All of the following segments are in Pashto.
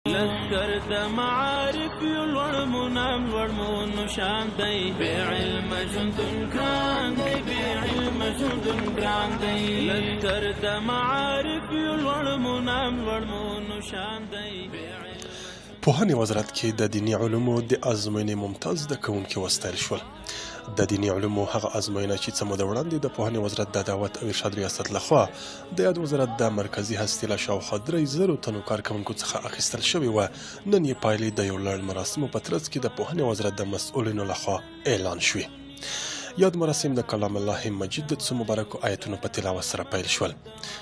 لشکر د معارف یو لوړ منام لوړ مونو شان دی بے علم ژوندون ګران دی بے علم ژوندون ګران دی لشکر د معارف یو لوړ منام لوړ مونو شان دی پوهنې وزارت کې د دیني علومو د ازموینې ممتاز زده کوونکي وستایل شول. د دیني علومو هغه ازموینه چې څه موده وړاندې د پوهنې وزارت د دعوت او ارشاد ریاست لخوا د یاد وزارت د مرکزي هستې له شاوخوا 3000 تنو کارکوونکو څخه اخیستل شوې وه، نن یې پایلې د یو لړ مراسمو په ترڅ کې د پوهنې وزارت د مسؤلینو لخوا اعلان شوې. یاد مراسم د کلام الله مجید د څو مبارکو آیتونو په تلاوت سره پیل شول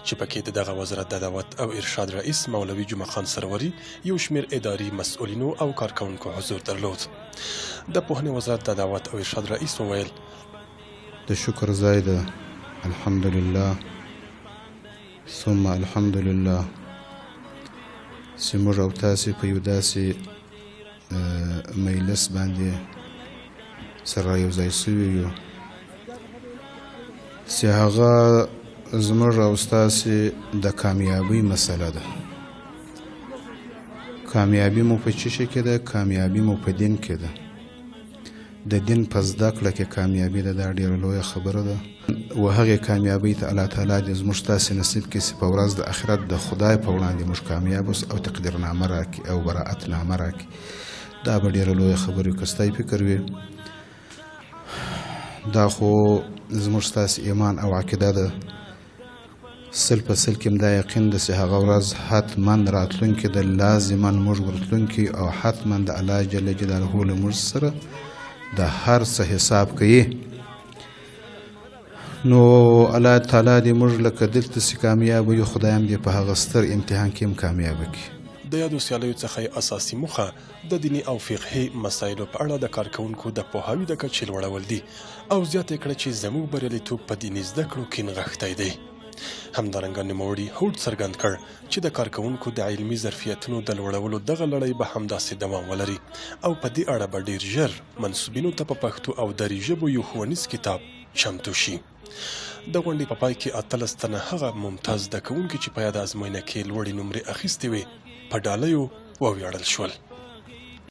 چې پکې د دغه وزارت د دعوت او ارشاد رئیس مولوي جمعه خان سروري، یو شمېر اداري مسؤلینو او کارکوونکو حضور درلود. د پوهنې وزارت د دعوت او ارشاد رئیس وویل: د شکر ځای ده، الحمدلله ثم الحمدلله چې موږ او تاسې په یو داسې مجلس باندې سره یو ځای سوي یو چې هغه زموږ او ستاسې د کامیابۍ مسله ده. کامیابي مو په څه شي کې ده؟ کامیابي مو په دین کې ده. د دین په زده کړه کې کامیابي ده، دا ډېره لویه خبره ده. و هغې کامیابۍ ته الله تعالی دې زموږ ستاسې نصیب کړي چې په ورځ د آخرت د خدای په وړاندې موږ کامیاب اوسو او تقدیرنامه راکړي او براءتنامه راکړي. دا به ډېره لویه خبره وي. که ستا فکر وي دا خو زموږ ستاسې ایمان او عقیده ده، 100% کې دا یقین ده چې هغه ورځ حتما راتلونکې ده، لازما موږ ورتلونکي او حتما د الله جل جلاله له موږ سره د هر څه حساب کوي. نو الله تعالی دې موږ لکه دلته چې کامیاب یو، خدای هم دې په هغه ستر امتحان کې هم کامیابه کړي. د یادو سیالیو څخه اساسي موخه د دیني او فقهي مسایلو په اړه د کارکوونکو د پوهاوي د کچې لوړول دي او زیاته کړه چې زموږ بریالیتوب په دیني زده کړو کې نغښتی دی. همدارنګه نوموړي هوډ څرګند کړ چې د کارکوونکو د علمي ظرفیتونو د لوړولو دغه لړۍ به همداسې دوام ولري او په دې اړه به ډیر ژر منسوبینو ته په پښتو او دري ژبو یو ښوونیز کتاب چمتو شي. د غونډې په پای کې 18 تنه هغه ممتاز زده کوونکي چې په یاده ازموینه کې لوړې نمرې اخیستې وې په ډالیو وویاړل شول.